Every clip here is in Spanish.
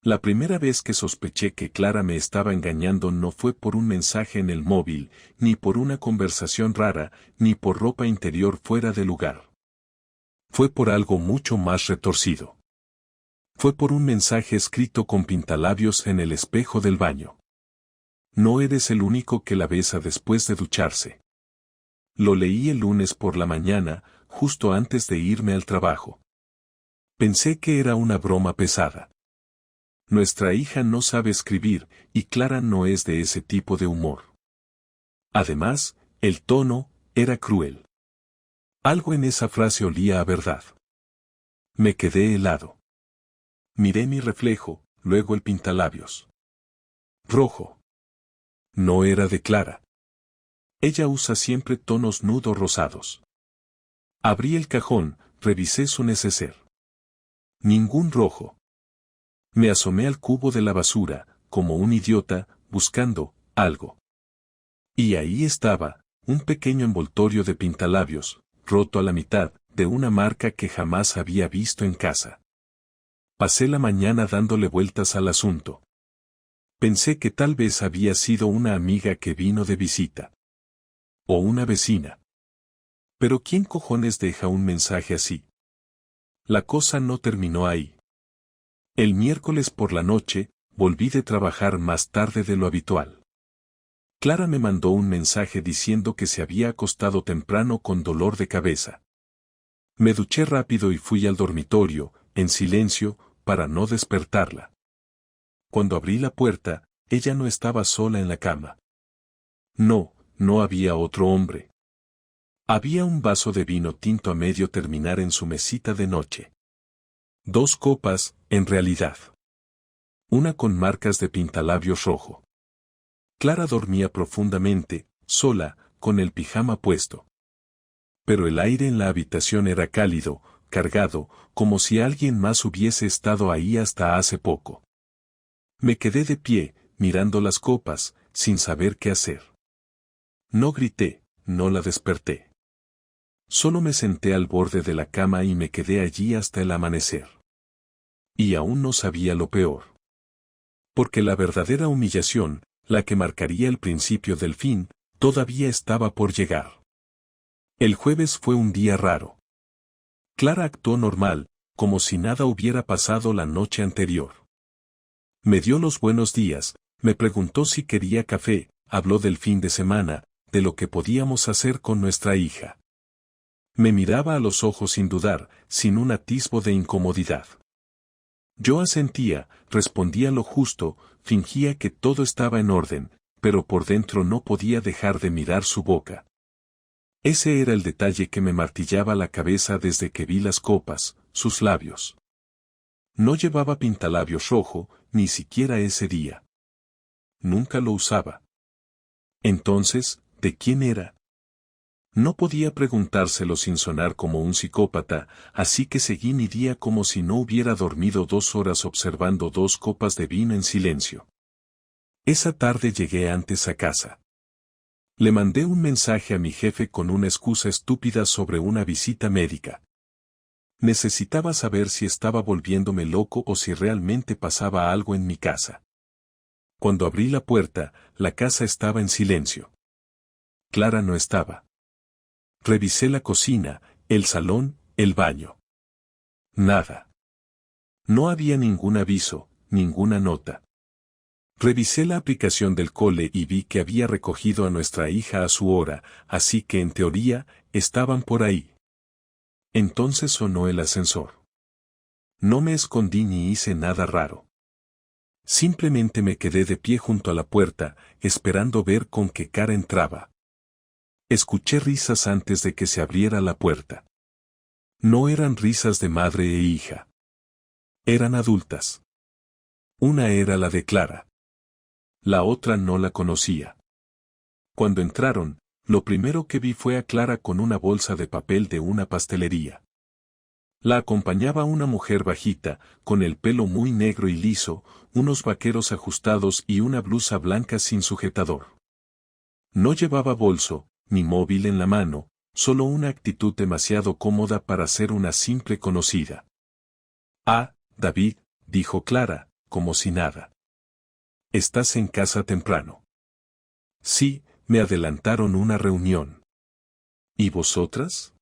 La primera vez que sospeché que Clara me estaba engañando no fue por un mensaje en el móvil, ni por una conversación rara, ni por ropa interior fuera de lugar. Fue por algo mucho más retorcido. Fue por un mensaje escrito con pintalabios en el espejo del baño. No eres el único que la besa después de ducharse. Lo leí el lunes por la mañana, justo antes de irme al trabajo. Pensé que era una broma pesada. Nuestra hija no sabe escribir, y Clara no es de ese tipo de humor. Además, el tono era cruel. Algo en esa frase olía a verdad. Me quedé helado. Miré mi reflejo, luego el pintalabios. Rojo. No era de Clara. Ella usa siempre tonos nudos rosados. Abrí el cajón, revisé su neceser. Ningún rojo. Me asomé al cubo de la basura, como un idiota, buscando algo. Y ahí estaba, un pequeño envoltorio de pintalabios, roto a la mitad, de una marca que jamás había visto en casa. Pasé la mañana dándole vueltas al asunto. Pensé que tal vez había sido una amiga que vino de visita. O una vecina. Pero ¿quién cojones deja un mensaje así? La cosa no terminó ahí. El miércoles por la noche, volví de trabajar más tarde de lo habitual. Clara me mandó un mensaje diciendo que se había acostado temprano con dolor de cabeza. Me duché rápido y fui al dormitorio, en silencio, para no despertarla. Cuando abrí la puerta, ella no estaba sola en la cama. No, no había otro hombre. Había un vaso de vino tinto a medio terminar en su mesita de noche. 2 copas, en realidad. Una con marcas de pintalabios rojo. Clara dormía profundamente, sola, con el pijama puesto. Pero el aire en la habitación era cálido, cargado, como si alguien más hubiese estado ahí hasta hace poco. Me quedé de pie, mirando las copas, sin saber qué hacer. No grité, no la desperté. Solo me senté al borde de la cama y me quedé allí hasta el amanecer. Y aún no sabía lo peor. Porque la verdadera humillación, la que marcaría el principio del fin, todavía estaba por llegar. El jueves fue un día raro. Clara actuó normal, como si nada hubiera pasado la noche anterior. Me dio los buenos días, me preguntó si quería café, habló del fin de semana, de lo que podíamos hacer con nuestra hija. Me miraba a los ojos sin dudar, sin un atisbo de incomodidad. Yo asentía, respondía lo justo, fingía que todo estaba en orden, pero por dentro no podía dejar de mirar su boca. Ese era el detalle que me martillaba la cabeza desde que vi las copas, sus labios. No llevaba pintalabios rojo, ni siquiera ese día. Nunca lo usaba. Entonces, ¿de quién era? No podía preguntárselo sin sonar como un psicópata, así que seguí mi día como si no hubiera dormido 2 horas observando 2 copas de vino en silencio. Esa tarde llegué antes a casa. Le mandé un mensaje a mi jefe con una excusa estúpida sobre una visita médica. Necesitaba saber si estaba volviéndome loco o si realmente pasaba algo en mi casa. Cuando abrí la puerta, la casa estaba en silencio. Clara no estaba. Revisé la cocina, el salón, el baño. Nada. No había ningún aviso, ninguna nota. Revisé la aplicación del cole y vi que había recogido a nuestra hija a su hora, así que en teoría, estaban por ahí. Entonces sonó el ascensor. No me escondí ni hice nada raro. Simplemente me quedé de pie junto a la puerta, esperando ver con qué cara entraba. Escuché risas antes de que se abriera la puerta. No eran risas de madre e hija. Eran adultas. Una era la de Clara. La otra no la conocía. Cuando entraron, lo primero que vi fue a Clara con una bolsa de papel de una pastelería. La acompañaba una mujer bajita, con el pelo muy negro y liso, unos vaqueros ajustados y una blusa blanca sin sujetador. No llevaba bolso, ni móvil en la mano, solo una actitud demasiado cómoda para ser una simple conocida. «Ah, David», dijo Clara, como si nada. ¿Estás en casa temprano? Sí, me adelantaron una reunión. ¿Y vosotras?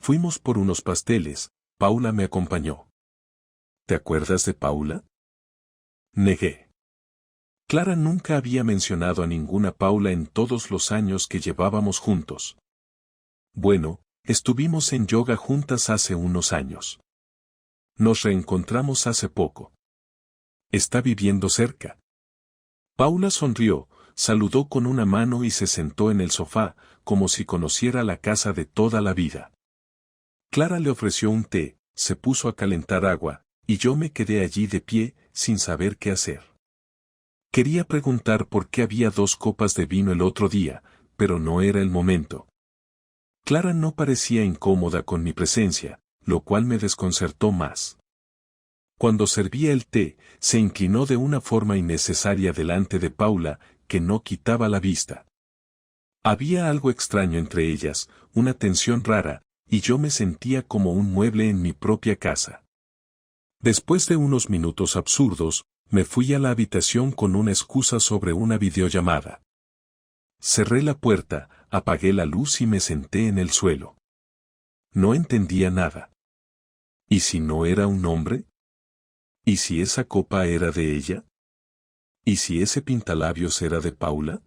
Fuimos por unos pasteles, Paula me acompañó. ¿Te acuerdas de Paula? Negué. Clara nunca había mencionado a ninguna Paula en todos los años que llevábamos juntos. Bueno, estuvimos en yoga juntas hace unos años. Nos reencontramos hace poco. Está viviendo cerca. Paula sonrió, saludó con una mano y se sentó en el sofá, como si conociera la casa de toda la vida. Clara le ofreció un té, se puso a calentar agua, y yo me quedé allí de pie, sin saber qué hacer. Quería preguntar por qué había 2 copas de vino el otro día, pero no era el momento. Clara no parecía incómoda con mi presencia, lo cual me desconcertó más. Cuando servía el té, se inclinó de una forma innecesaria delante de Paula, que no quitaba la vista. Había algo extraño entre ellas, una tensión rara, y yo me sentía como un mueble en mi propia casa. Después de unos minutos absurdos, me fui a la habitación con una excusa sobre una videollamada. Cerré la puerta, apagué la luz y me senté en el suelo. No entendía nada. ¿Y si no era un hombre? ¿Y si esa copa era de ella? ¿Y si ese pintalabios era de Paula?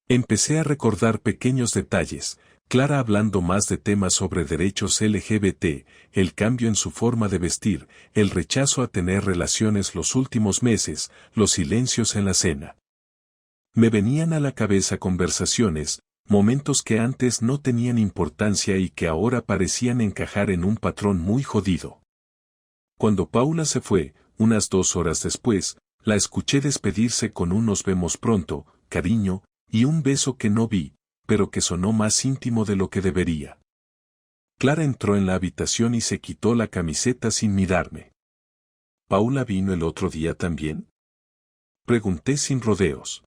Empecé a recordar pequeños detalles, Clara hablando más de temas sobre derechos LGBT, el cambio en su forma de vestir, el rechazo a tener relaciones los últimos meses, los silencios en la cena. Me venían a la cabeza conversaciones, momentos que antes no tenían importancia y que ahora parecían encajar en un patrón muy jodido. Cuando Paula se fue, unas 2 horas después, la escuché despedirse con un "nos vemos pronto, cariño", y un beso que no vi, pero que sonó más íntimo de lo que debería. Clara entró en la habitación y se quitó la camiseta sin mirarme. ¿Paula vino el otro día también? Pregunté sin rodeos.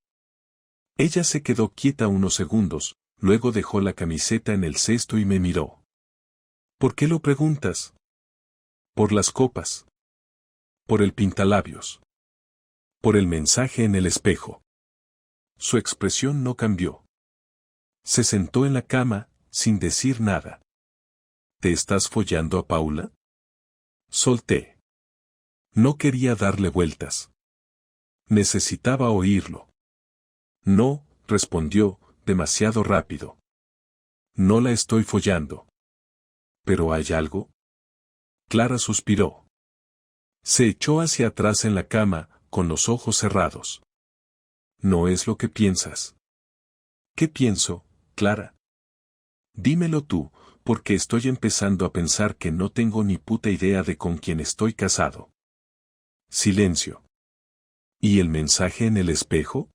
Ella se quedó quieta unos segundos, luego dejó la camiseta en el cesto y me miró. ¿Por qué lo preguntas? Por las copas. Por el pintalabios. Por el mensaje en el espejo. Su expresión no cambió. Se sentó en la cama, sin decir nada. ¿Te estás follando a Paula? Solté. No quería darle vueltas. Necesitaba oírlo. No, respondió, demasiado rápido. No la estoy follando. ¿Pero hay algo? Clara suspiró. Se echó hacia atrás en la cama, con los ojos cerrados. No es lo que piensas. ¿Qué pienso, Clara? Dímelo tú, porque estoy empezando a pensar que no tengo ni puta idea de con quién estoy casado. Silencio. ¿Y el mensaje en el espejo?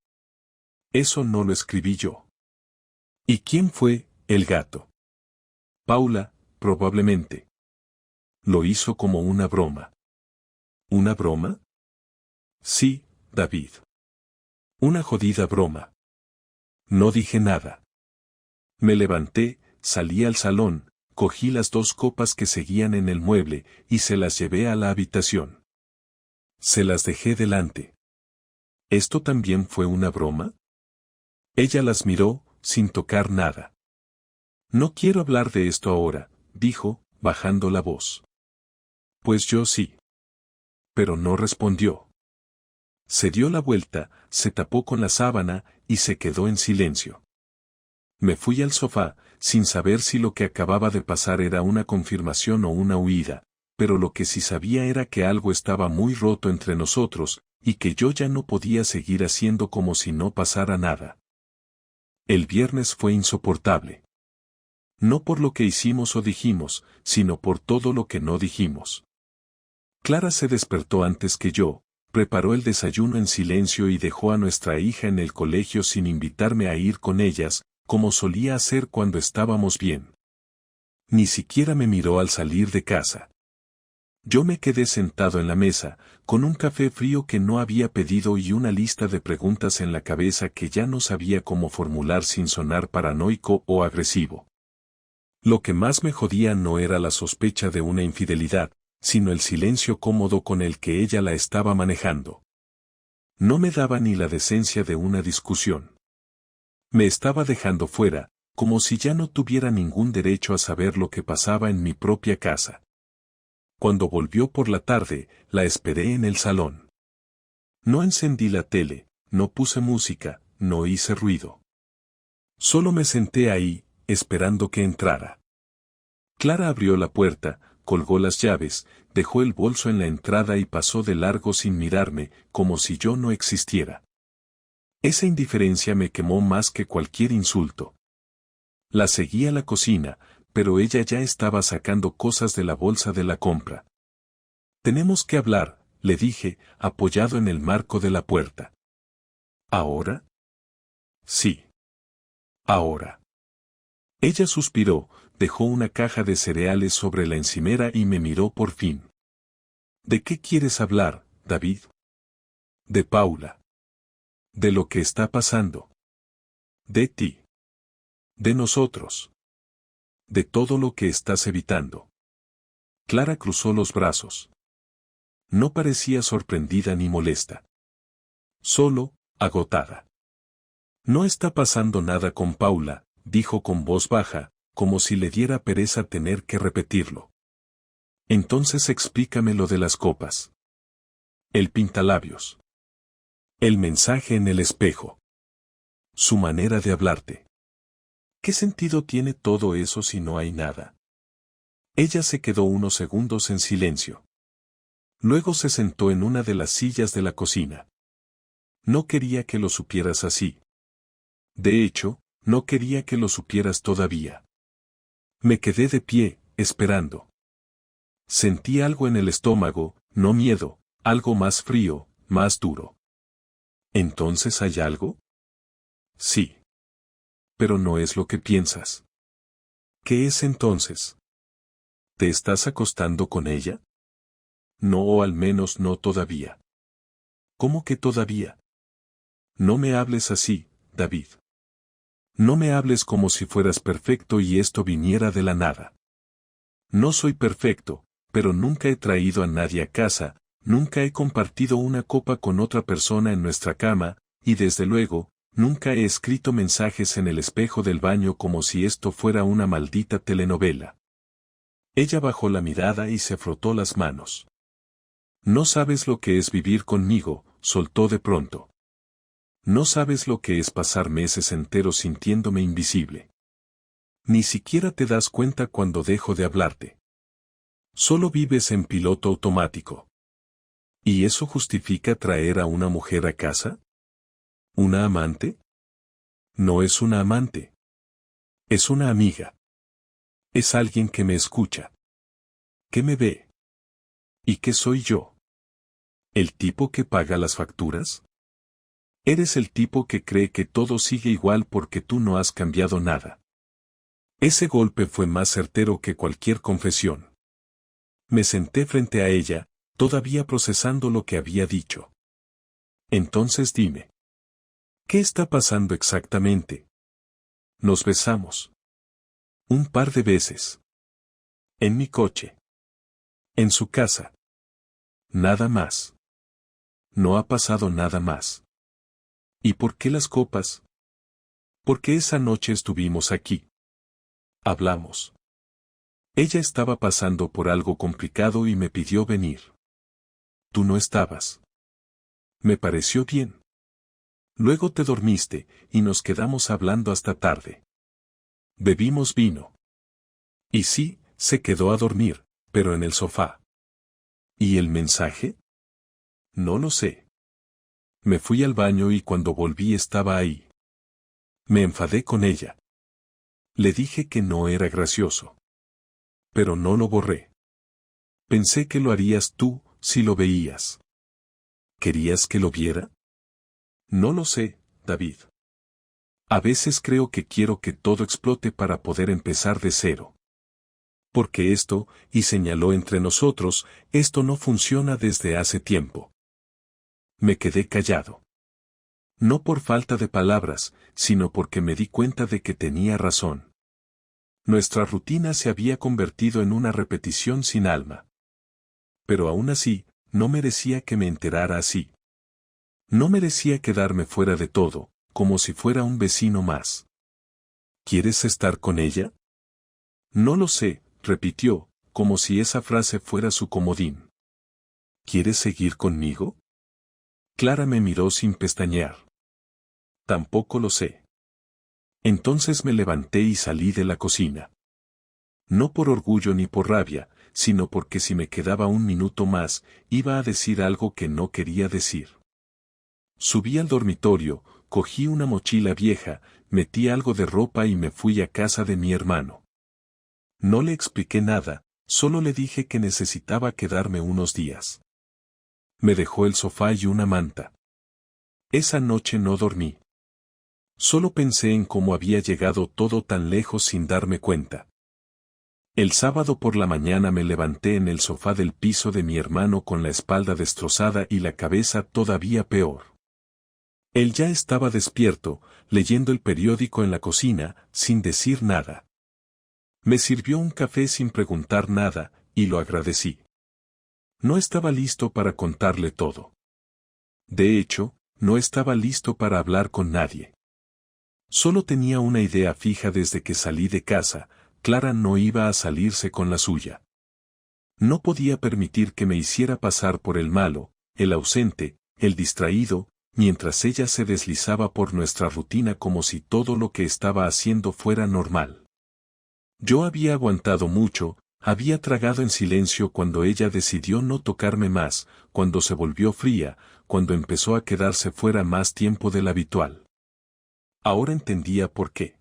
Eso no lo escribí yo. ¿Y quién fue, el gato? Paula, probablemente. Lo hizo como una broma. ¿Una broma? Sí, David. Una jodida broma. No dije nada. Me levanté, salí al salón, cogí las 2 copas que seguían en el mueble y se las llevé a la habitación. Se las dejé delante. ¿Esto también fue una broma? Ella las miró, sin tocar nada. No quiero hablar de esto ahora, dijo, bajando la voz. Pues yo sí. Pero no respondió. Se dio la vuelta, se tapó con la sábana y se quedó en silencio. Me fui al sofá, sin saber si lo que acababa de pasar era una confirmación o una huida, pero lo que sí sabía era que algo estaba muy roto entre nosotros, y que yo ya no podía seguir haciendo como si no pasara nada. El viernes fue insoportable. No por lo que hicimos o dijimos, sino por todo lo que no dijimos. Clara se despertó antes que yo, preparó el desayuno en silencio y dejó a nuestra hija en el colegio sin invitarme a ir con ellas, como solía hacer cuando estábamos bien. Ni siquiera me miró al salir de casa. Yo me quedé sentado en la mesa, con un café frío que no había pedido y una lista de preguntas en la cabeza que ya no sabía cómo formular sin sonar paranoico o agresivo. Lo que más me jodía no era la sospecha de una infidelidad, sino el silencio cómodo con el que ella la estaba manejando. No me daba ni la decencia de una discusión. Me estaba dejando fuera, como si ya no tuviera ningún derecho a saber lo que pasaba en mi propia casa. Cuando volvió por la tarde, la esperé en el salón. No encendí la tele, no puse música, no hice ruido. Solo me senté ahí, esperando que entrara. Clara abrió la puerta, colgó las llaves, dejó el bolso en la entrada y pasó de largo sin mirarme, como si yo no existiera. Esa indiferencia me quemó más que cualquier insulto. La seguí a la cocina, pero ella ya estaba sacando cosas de la bolsa de la compra. Tenemos que hablar, le dije, apoyado en el marco de la puerta. ¿Ahora? Sí. Ahora. Ella suspiró, dejó una caja de cereales sobre la encimera y me miró por fin. ¿De qué quieres hablar, David? De Paula. De lo que está pasando. De ti. De nosotros. De todo lo que estás evitando. Clara cruzó los brazos. No parecía sorprendida ni molesta. Solo, agotada. No está pasando nada con Paula, dijo con voz baja, como si le diera pereza tener que repetirlo. Entonces explícame lo de las copas. El pintalabios. El mensaje en el espejo. Su manera de hablarte. ¿Qué sentido tiene todo eso si no hay nada? Ella se quedó unos segundos en silencio. Luego se sentó en una de las sillas de la cocina. No quería que lo supieras así. De hecho, no quería que lo supieras todavía. Me quedé de pie, esperando. Sentí algo en el estómago, no miedo, algo más frío, más duro. ¿Entonces hay algo? Sí. Pero no es lo que piensas. ¿Qué es entonces? ¿Te estás acostando con ella? No, o al menos no todavía. ¿Cómo que todavía? No me hables así, David. No me hables como si fueras perfecto y esto viniera de la nada. No soy perfecto, pero nunca he traído a nadie a casa, nunca he compartido una copa con otra persona en nuestra cama, y desde luego, nunca he escrito mensajes en el espejo del baño como si esto fuera una maldita telenovela. Ella bajó la mirada y se frotó las manos. No sabes lo que es vivir conmigo, soltó de pronto. No sabes lo que es pasar meses enteros sintiéndome invisible. Ni siquiera te das cuenta cuando dejo de hablarte. Solo vives en piloto automático. ¿Y eso justifica traer a una mujer a casa? ¿Una amante? No es una amante. Es una amiga. Es alguien que me escucha. Que me ve. ¿Y qué soy yo? ¿El tipo que paga las facturas? Eres el tipo que cree que todo sigue igual porque tú no has cambiado nada. Ese golpe fue más certero que cualquier confesión. Me senté frente a ella, todavía procesando lo que había dicho. Entonces dime. ¿Qué está pasando exactamente? Nos besamos. Un par de veces. En mi coche. En su casa. Nada más. No ha pasado nada más. ¿Y por qué las copas? Porque esa noche estuvimos aquí. Hablamos. Ella estaba pasando por algo complicado y me pidió venir. Tú no estabas. Me pareció bien. Luego te dormiste, y nos quedamos hablando hasta tarde. Bebimos vino. Y sí, se quedó a dormir, pero en el sofá. ¿Y el mensaje? No lo sé. Me fui al baño y cuando volví estaba ahí. Me enfadé con ella. Le dije que no era gracioso. Pero no lo borré. Pensé que lo harías tú, si lo veías. ¿Querías que lo viera? No lo sé, David. A veces creo que quiero que todo explote para poder empezar de cero. Porque esto, y señaló entre nosotros, esto no funciona desde hace tiempo. Me quedé callado. No por falta de palabras, sino porque me di cuenta de que tenía razón. Nuestra rutina se había convertido en una repetición sin alma. Pero aún así, no merecía que me enterara así. No merecía quedarme fuera de todo, como si fuera un vecino más. ¿Quieres estar con ella? No lo sé, repitió, como si esa frase fuera su comodín. ¿Quieres seguir conmigo? Clara me miró sin pestañear. Tampoco lo sé. Entonces me levanté y salí de la cocina. No por orgullo ni por rabia, sino porque si me quedaba un minuto más, iba a decir algo que no quería decir. Subí al dormitorio, cogí una mochila vieja, metí algo de ropa y me fui a casa de mi hermano. No le expliqué nada, solo le dije que necesitaba quedarme unos días. Me dejó el sofá y una manta. Esa noche no dormí. Solo pensé en cómo había llegado todo tan lejos sin darme cuenta. El sábado por la mañana me levanté en el sofá del piso de mi hermano con la espalda destrozada y la cabeza todavía peor. Él ya estaba despierto, leyendo el periódico en la cocina, sin decir nada. Me sirvió un café sin preguntar nada, y lo agradecí. No estaba listo para contarle todo. De hecho, no estaba listo para hablar con nadie. Solo tenía una idea fija desde que salí de casa: Clara no iba a salirse con la suya. No podía permitir que me hiciera pasar por el malo, el ausente, el distraído, mientras ella se deslizaba por nuestra rutina como si todo lo que estaba haciendo fuera normal. Yo había aguantado mucho, había tragado en silencio cuando ella decidió no tocarme más, cuando se volvió fría, cuando empezó a quedarse fuera más tiempo del habitual. Ahora entendía por qué.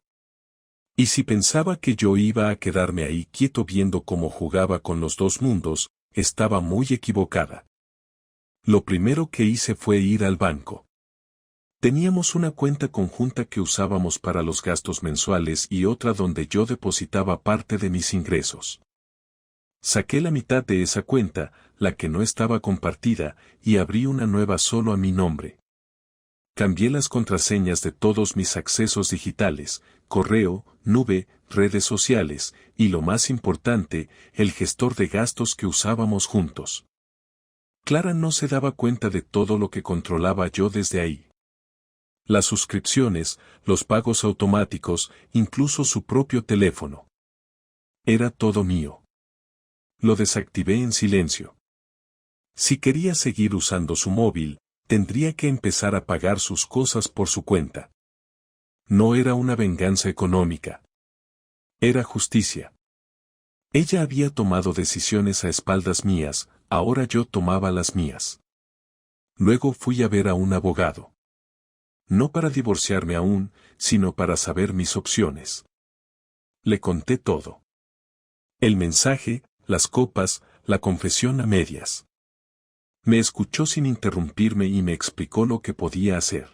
Y si pensaba que yo iba a quedarme ahí quieto viendo cómo jugaba con los dos mundos, estaba muy equivocada. Lo primero que hice fue ir al banco. Teníamos una cuenta conjunta que usábamos para los gastos mensuales y otra donde yo depositaba parte de mis ingresos. Saqué la mitad de esa cuenta, la que no estaba compartida, y abrí una nueva solo a mi nombre. Cambié las contraseñas de todos mis accesos digitales, correo, nube, redes sociales, y lo más importante, el gestor de gastos que usábamos juntos. Clara no se daba cuenta de todo lo que controlaba yo desde ahí. Las suscripciones, los pagos automáticos, incluso su propio teléfono. Era todo mío. Lo desactivé en silencio. Si quería seguir usando su móvil, tendría que empezar a pagar sus cosas por su cuenta. No era una venganza económica. Era justicia. Ella había tomado decisiones a espaldas mías, ahora yo tomaba las mías. Luego fui a ver a un abogado. No para divorciarme aún, sino para saber mis opciones. Le conté todo. El mensaje, las copas, la confesión a medias. Me escuchó sin interrumpirme y me explicó lo que podía hacer.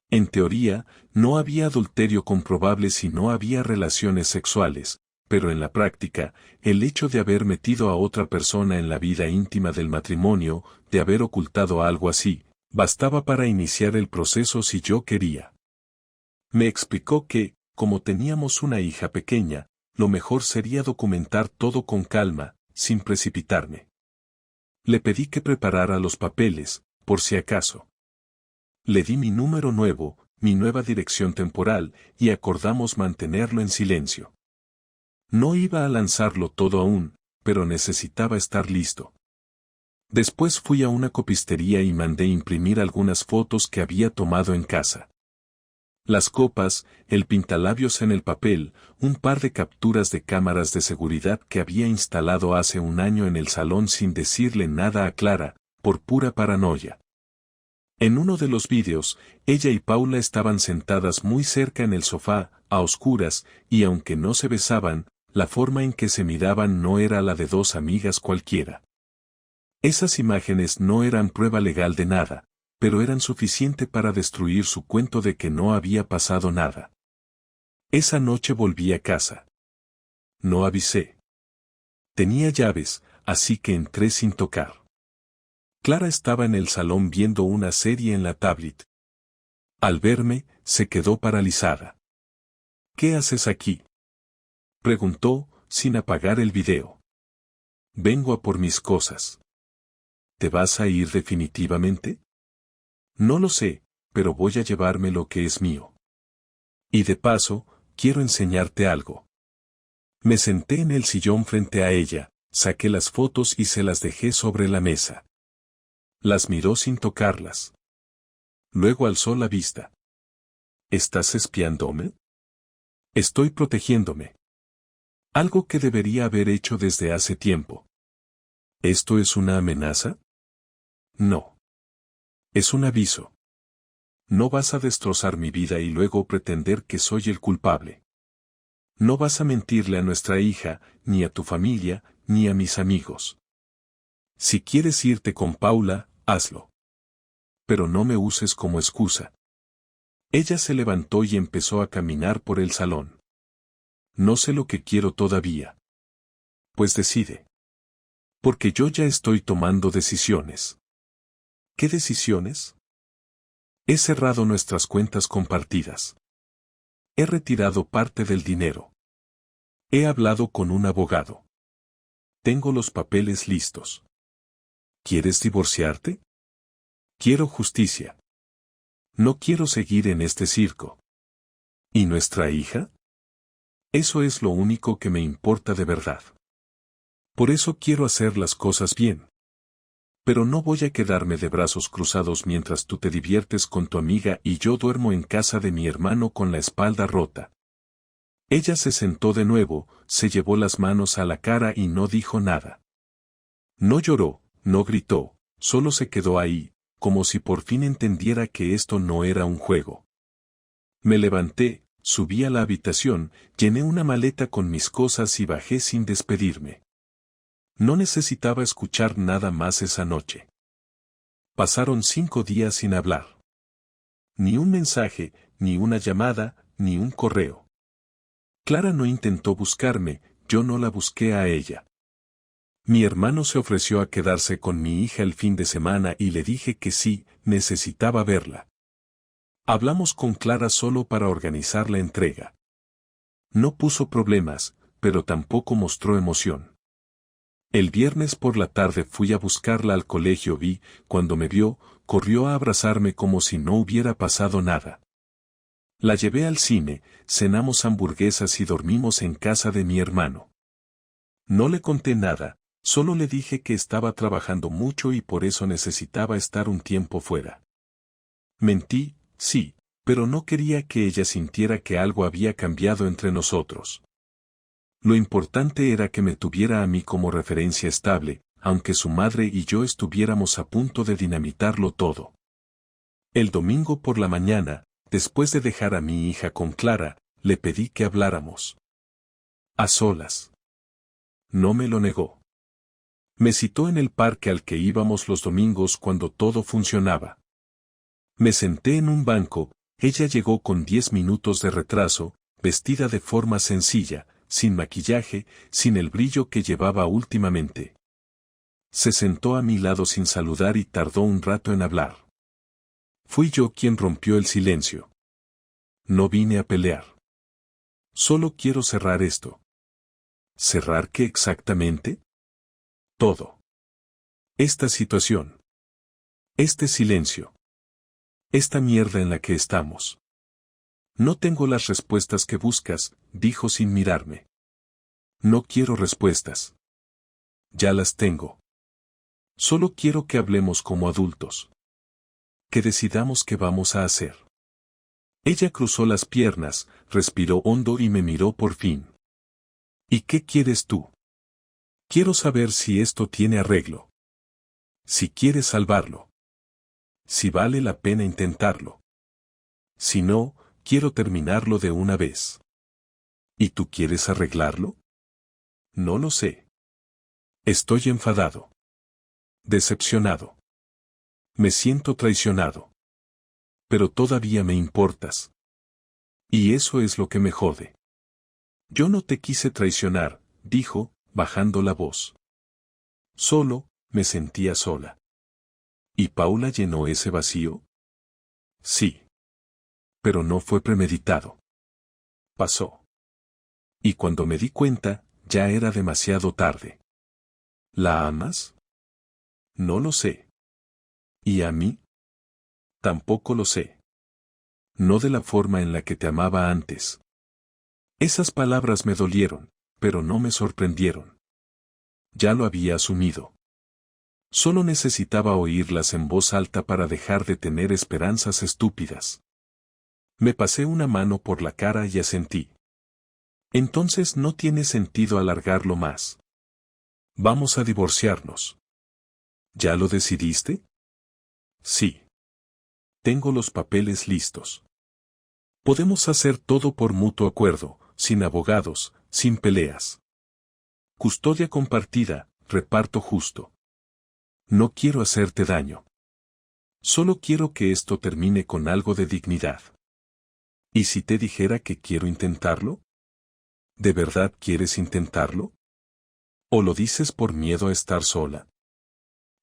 En teoría, no había adulterio comprobable si no había relaciones sexuales, pero en la práctica, el hecho de haber metido a otra persona en la vida íntima del matrimonio, de haber ocultado algo así, bastaba para iniciar el proceso si yo quería. Me explicó que, como teníamos una hija pequeña, lo mejor sería documentar todo con calma, sin precipitarme. Le pedí que preparara los papeles, por si acaso. Le di mi número nuevo, mi nueva dirección temporal, y acordamos mantenerlo en silencio. No iba a lanzarlo todo aún, pero necesitaba estar listo. Después fui a una copistería y mandé imprimir algunas fotos que había tomado en casa. Las copas, el pintalabios en el papel, un par de capturas de cámaras de seguridad que había instalado hace un año en el salón sin decirle nada a Clara, por pura paranoia. En uno de los vídeos, ella y Paula estaban sentadas muy cerca en el sofá, a oscuras, y aunque no se besaban, la forma en que se miraban no era la de dos amigas cualquiera. Esas imágenes no eran prueba legal de nada, pero eran suficiente para destruir su cuento de que no había pasado nada. Esa noche volví a casa. No avisé. Tenía llaves, así que entré sin tocar. Clara estaba en el salón viendo una serie en la tablet. Al verme, se quedó paralizada. ¿Qué haces aquí?, preguntó, sin apagar el video. Vengo a por mis cosas. ¿Te vas a ir definitivamente? No lo sé, pero voy a llevarme lo que es mío. Y de paso, quiero enseñarte algo. Me senté en el sillón frente a ella, saqué las fotos y se las dejé sobre la mesa. Las miró sin tocarlas. Luego alzó la vista. ¿Estás espiándome? Estoy protegiéndome. Algo que debería haber hecho desde hace tiempo. ¿Esto es una amenaza? No. Es un aviso. No vas a destrozar mi vida y luego pretender que soy el culpable. No vas a mentirle a nuestra hija, ni a tu familia, ni a mis amigos. Si quieres irte con Paula, hazlo. Pero no me uses como excusa. Ella se levantó y empezó a caminar por el salón. No sé lo que quiero todavía. Pues decide. Porque yo ya estoy tomando decisiones. ¿Qué decisiones? He cerrado nuestras cuentas compartidas. He retirado parte del dinero. He hablado con un abogado. Tengo los papeles listos. ¿Quieres divorciarte? Quiero justicia. No quiero seguir en este circo. ¿Y nuestra hija? Eso es lo único que me importa de verdad. Por eso quiero hacer las cosas bien. Pero no voy a quedarme de brazos cruzados mientras tú te diviertes con tu amiga y yo duermo en casa de mi hermano con la espalda rota. Ella se sentó de nuevo, se llevó las manos a la cara y no dijo nada. No lloró, no gritó, solo se quedó ahí, como si por fin entendiera que esto no era un juego. Me levanté, subí a la habitación, llené una maleta con mis cosas y bajé sin despedirme. No necesitaba escuchar nada más esa noche. Pasaron 5 días sin hablar. Ni un mensaje, ni una llamada, ni un correo. Clara no intentó buscarme, yo no la busqué a ella. Mi hermano se ofreció a quedarse con mi hija el fin de semana y le dije que sí, necesitaba verla. Hablamos con Clara solo para organizar la entrega. No puso problemas, pero tampoco mostró emoción. El viernes por la tarde fui a buscarla al colegio cuando me vio, corrió a abrazarme como si no hubiera pasado nada. La llevé al cine, cenamos hamburguesas y dormimos en casa de mi hermano. No le conté nada, solo le dije que estaba trabajando mucho y por eso necesitaba estar un tiempo fuera. Mentí, sí, pero no quería que ella sintiera que algo había cambiado entre nosotros. Lo importante era que me tuviera a mí como referencia estable, aunque su madre y yo estuviéramos a punto de dinamitarlo todo. El domingo por la mañana, después de dejar a mi hija con Clara, le pedí que habláramos. A solas. No me lo negó. Me citó en el parque al que íbamos los domingos cuando todo funcionaba. Me senté en un banco, ella llegó con 10 minutos de retraso, vestida de forma sencilla, sin maquillaje, sin el brillo que llevaba últimamente. Se sentó a mi lado sin saludar y tardó un rato en hablar. Fui yo quien rompió el silencio. No vine a pelear. Solo quiero cerrar esto. ¿Cerrar qué exactamente? Todo. Esta situación. Este silencio. Esta mierda en la que estamos. No tengo las respuestas que buscas, dijo sin mirarme. No quiero respuestas. Ya las tengo. Solo quiero que hablemos como adultos. Que decidamos qué vamos a hacer. Ella cruzó las piernas, respiró hondo y me miró por fin. ¿Y qué quieres tú? Quiero saber si esto tiene arreglo. Si quieres salvarlo. Si vale la pena intentarlo. Si no, quiero terminarlo de una vez. ¿Y tú quieres arreglarlo? No lo sé. Estoy enfadado. Decepcionado. Me siento traicionado. Pero todavía me importas. Y eso es lo que me jode. Yo no te quise traicionar, dijo, bajando la voz. Solo, me sentía sola. ¿Y Paula llenó ese vacío? Sí. Pero no fue premeditado. Pasó. Y cuando me di cuenta, ya era demasiado tarde. ¿La amas? No lo sé. ¿Y a mí? Tampoco lo sé. No de la forma en la que te amaba antes. Esas palabras me dolieron, pero no me sorprendieron. Ya lo había asumido. Solo necesitaba oírlas en voz alta para dejar de tener esperanzas estúpidas. Me pasé una mano por la cara y asentí. Entonces no tiene sentido alargarlo más. Vamos a divorciarnos. ¿Ya lo decidiste? Sí. Tengo los papeles listos. Podemos hacer todo por mutuo acuerdo, sin abogados, sin peleas. Custodia compartida, reparto justo. No quiero hacerte daño. Solo quiero que esto termine con algo de dignidad. ¿Y si te dijera que quiero intentarlo? ¿De verdad quieres intentarlo? ¿O lo dices por miedo a estar sola?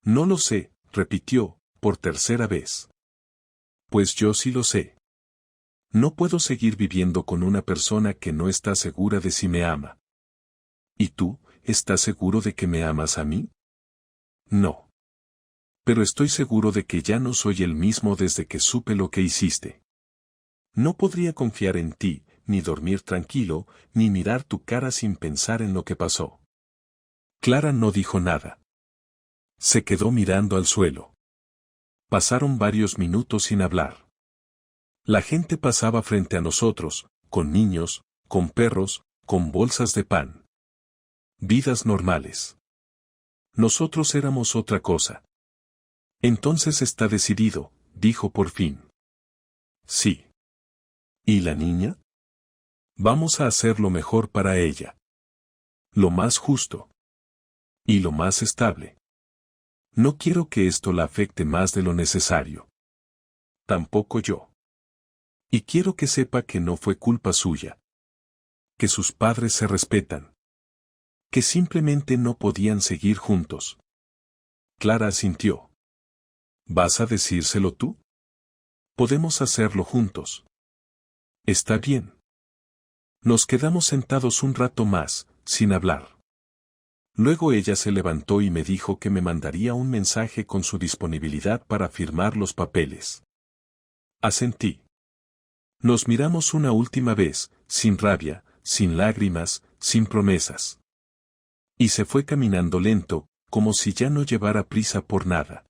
No lo sé, repitió, por tercera vez. Pues yo sí lo sé. No puedo seguir viviendo con una persona que no está segura de si me ama. ¿Y tú, estás seguro de que me amas a mí? No. Pero estoy seguro de que ya no soy el mismo desde que supe lo que hiciste. No podría confiar en ti, ni dormir tranquilo, ni mirar tu cara sin pensar en lo que pasó. Clara no dijo nada. Se quedó mirando al suelo. Pasaron varios minutos sin hablar. La gente pasaba frente a nosotros, con niños, con perros, con bolsas de pan. Vidas normales. Nosotros éramos otra cosa. Entonces está decidido, dijo por fin. Sí. ¿Y la niña? Vamos a hacer lo mejor para ella. Lo más justo. Y lo más estable. No quiero que esto la afecte más de lo necesario. Tampoco yo. Y quiero que sepa que no fue culpa suya. Que sus padres se respetan. Que simplemente no podían seguir juntos. Clara asintió. ¿Vas a decírselo tú? Podemos hacerlo juntos. Está bien. Nos quedamos sentados un rato más, sin hablar. Luego ella se levantó y me dijo que me mandaría un mensaje con su disponibilidad para firmar los papeles. Asentí. Nos miramos una última vez, sin rabia, sin lágrimas, sin promesas. Y se fue caminando lento, como si ya no llevara prisa por nada.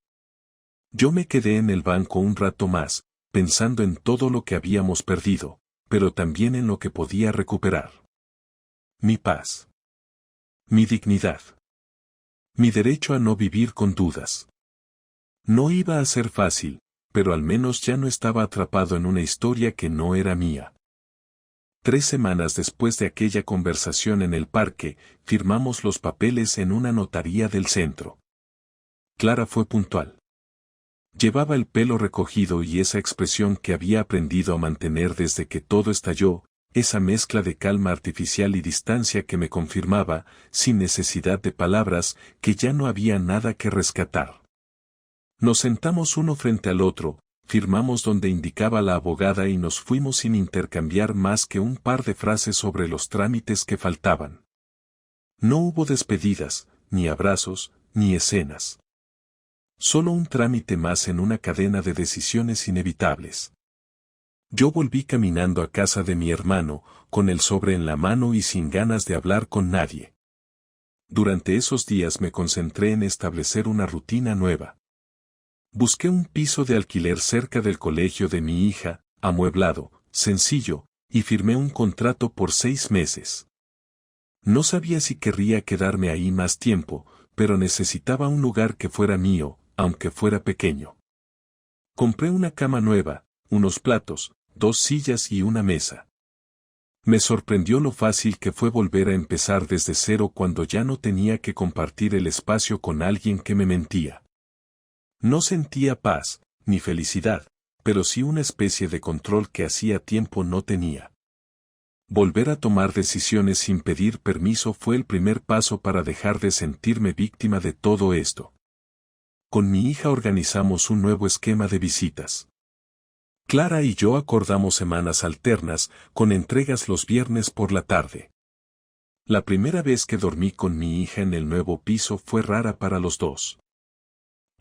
Yo me quedé en el banco un rato más, pensando en todo lo que habíamos perdido, pero también en lo que podía recuperar. Mi paz. Mi dignidad. Mi derecho a no vivir con dudas. No iba a ser fácil, pero al menos ya no estaba atrapado en una historia que no era mía. 3 semanas después de aquella conversación en el parque, firmamos los papeles en una notaría del centro. Clara fue puntual. Llevaba el pelo recogido y esa expresión que había aprendido a mantener desde que todo estalló, esa mezcla de calma artificial y distancia que me confirmaba, sin necesidad de palabras, que ya no había nada que rescatar. Nos sentamos uno frente al otro, firmamos donde indicaba la abogada y nos fuimos sin intercambiar más que un par de frases sobre los trámites que faltaban. No hubo despedidas, ni abrazos, ni escenas. Solo un trámite más en una cadena de decisiones inevitables. Yo volví caminando a casa de mi hermano, con el sobre en la mano y sin ganas de hablar con nadie. Durante esos días me concentré en establecer una rutina nueva. Busqué un piso de alquiler cerca del colegio de mi hija, amueblado, sencillo, y firmé un contrato por 6 meses. No sabía si querría quedarme ahí más tiempo, pero necesitaba un lugar que fuera mío, aunque fuera pequeño. Compré una cama nueva, unos platos, 2 sillas y una mesa. Me sorprendió lo fácil que fue volver a empezar desde cero cuando ya no tenía que compartir el espacio con alguien que me mentía. No sentía paz, ni felicidad, pero sí una especie de control que hacía tiempo no tenía. Volver a tomar decisiones sin pedir permiso fue el primer paso para dejar de sentirme víctima de todo esto. Con mi hija organizamos un nuevo esquema de visitas. Clara y yo acordamos semanas alternas, con entregas los viernes por la tarde. La primera vez que dormí con mi hija en el nuevo piso fue rara para los dos.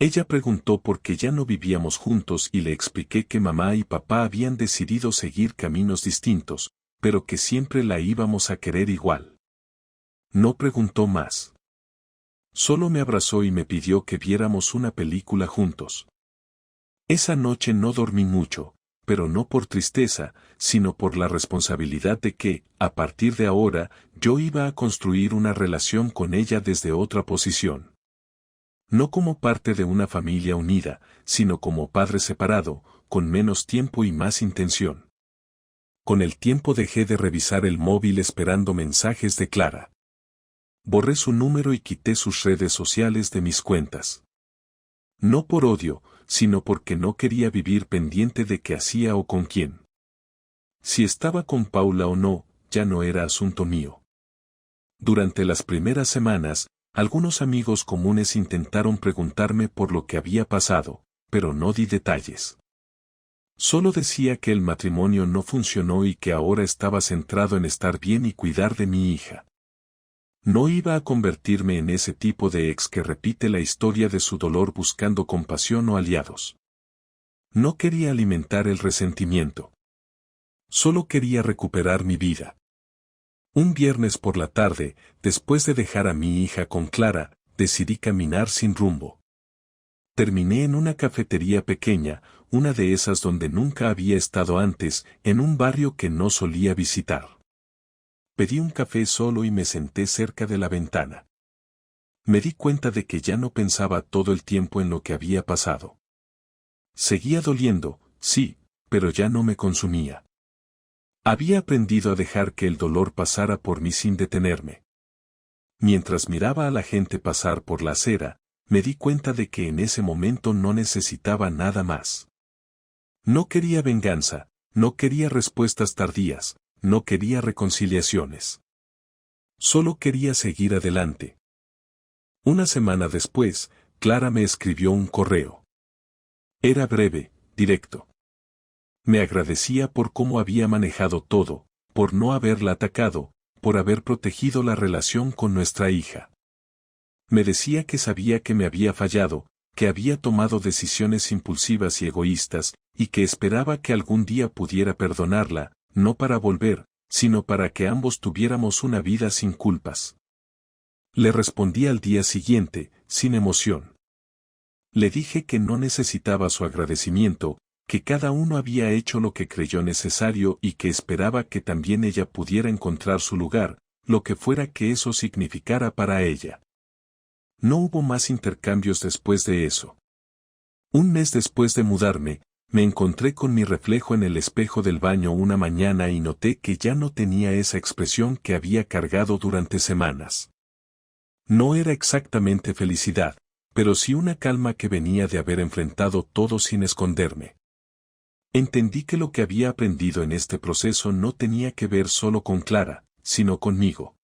Ella preguntó por qué ya no vivíamos juntos y le expliqué que mamá y papá habían decidido seguir caminos distintos, pero que siempre la íbamos a querer igual. No preguntó más. Solo me abrazó y me pidió que viéramos una película juntos. Esa noche no dormí mucho, pero no por tristeza, sino por la responsabilidad de que, a partir de ahora, yo iba a construir una relación con ella desde otra posición. No como parte de una familia unida, sino como padre separado, con menos tiempo y más intención. Con el tiempo dejé de revisar el móvil esperando mensajes de Clara. Borré su número y quité sus redes sociales de mis cuentas. No por odio, sino porque no quería vivir pendiente de qué hacía o con quién. Si estaba con Paula o no, ya no era asunto mío. Durante las primeras semanas, algunos amigos comunes intentaron preguntarme por lo que había pasado, pero no di detalles. Solo decía que el matrimonio no funcionó y que ahora estaba centrado en estar bien y cuidar de mi hija. No iba a convertirme en ese tipo de ex que repite la historia de su dolor buscando compasión o aliados. No quería alimentar el resentimiento. Solo quería recuperar mi vida. Un viernes por la tarde, después de dejar a mi hija con Clara, decidí caminar sin rumbo. Terminé en una cafetería pequeña, una de esas donde nunca había estado antes, en un barrio que no solía visitar. Pedí un café solo y me senté cerca de la ventana. Me di cuenta de que ya no pensaba todo el tiempo en lo que había pasado. Seguía doliendo, sí, pero ya no me consumía. Había aprendido a dejar que el dolor pasara por mí sin detenerme. Mientras miraba a la gente pasar por la acera, me di cuenta de que en ese momento no necesitaba nada más. No quería venganza, no quería respuestas tardías, no quería reconciliaciones. Solo quería seguir adelante. Una semana después, Clara me escribió un correo. Era breve, directo. Me agradecía por cómo había manejado todo, por no haberla atacado, por haber protegido la relación con nuestra hija. Me decía que sabía que me había fallado, que había tomado decisiones impulsivas y egoístas, y que esperaba que algún día pudiera perdonarla, no para volver, sino para que ambos tuviéramos una vida sin culpas. Le respondí al día siguiente, sin emoción. Le dije que no necesitaba su agradecimiento, que cada uno había hecho lo que creyó necesario y que esperaba que también ella pudiera encontrar su lugar, lo que fuera que eso significara para ella. No hubo más intercambios después de eso. Un mes después de mudarme, me encontré con mi reflejo en el espejo del baño una mañana y noté que ya no tenía esa expresión que había cargado durante semanas. No era exactamente felicidad, pero sí una calma que venía de haber enfrentado todo sin esconderme. Entendí que lo que había aprendido en este proceso no tenía que ver solo con Clara, sino conmigo.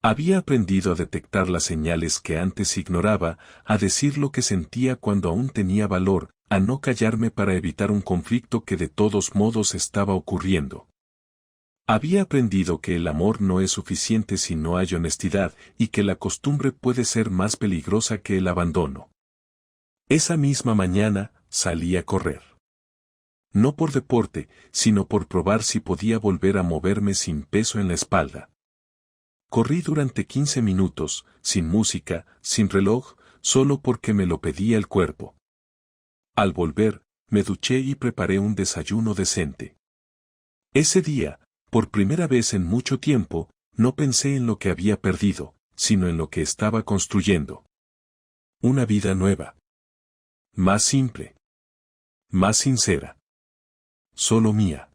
Había aprendido a detectar las señales que antes ignoraba, a decir lo que sentía cuando aún tenía valor, a no callarme para evitar un conflicto que de todos modos estaba ocurriendo. Había aprendido que el amor no es suficiente si no hay honestidad y que la costumbre puede ser más peligrosa que el abandono. Esa misma mañana, salí a correr. No por deporte, sino por probar si podía volver a moverme sin peso en la espalda. Corrí durante 15 minutos, sin música, sin reloj, solo porque me lo pedía el cuerpo. Al volver, me duché y preparé un desayuno decente. Ese día, por primera vez en mucho tiempo, no pensé en lo que había perdido, sino en lo que estaba construyendo. Una vida nueva. Más simple. Más sincera. Solo mía.